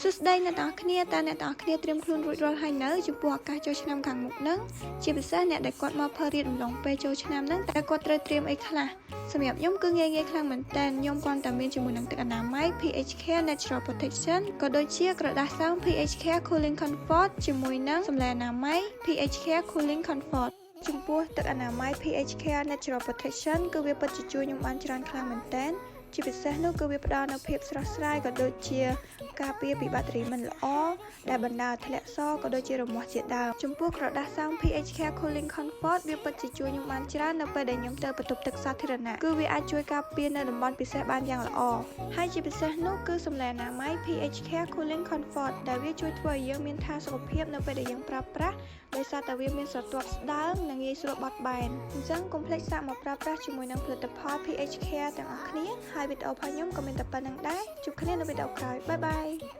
សួស្តីអ្នកទាំងអស់គ្នាតើអ្នកទាំងអស់គ្នាត្រៀមខ្លួនរួចរាល់ហើយនៅចំពោះឱកាសចូលឆ្នាំខាងមុខហ្នឹងជាពិសេសអ្នកដែលគាត់មកភើរៀនអំឡុងពេលចូលឆ្នាំហ្នឹងតើគាត់ត្រូវត្រៀមអីខ្លះសម្រាប់ខ្ញុំគឺងាយៗខ្លាំងមែនតើខ្ញុំគ្រាន់តែមានជាមួយនឹងទឹកអនាម័យ pH Care Natural Protection ក៏ដូចជាក្រដាសសើម pH Care Cooling Comfort ជាមួយនឹងសម្លេអនាម័យ pH Care Cooling Comfort ចំពោះទឹកអនាម័យ pH Care Natural Protection គឺវាពិតជាជួយខ្ញុំបានច្រើនខ្លាំងមែនតើជាពិសេសនោះគឺវាផ្ដល់នូវភាពស្រស់ស្រាយក៏ដូចជាការពារពីបាក់តេរីមិនល្អដែលបណ្ដាលឲ្យធ្លាក់សក៏ដូចជារមាស់ជាដើមចំពោះក្រដាសសើម pH Care Cooling Comfort វាពិតជាជួយខ្ញុំបានច្រើននៅពេលដែលខ្ញុំទៅបន្ទប់ទឹកសាធារណៈគឺវាអាចជួយការពារនៅតំបន់ពិសេសបានយ៉ាងល្អហើយជាពិសេសនោះគឺសម្លេអនាម័យ pH Care Cooling Comfort ដែលវាជួយធ្វើឲ្យយើងមានផាសុកភាពនៅពេលដែលយើងប្រើប្រាស់ដោយសារតែវាមានស្រទាប់ស្ដើងនិងងាយស្រួលបត់បែនអញ្ចឹងកុំភ្លេចសាកមកប្រើប្រាស់ជាមួយនឹងផលិតផល pH Care ទាំងអស់គ្នាហើយវីដេអូរបស់ខ្ញុំក៏មានតែប៉ុណ្្នឹងដែរជួបគ្នានៅវីដេអូក្រោយបាយបាយ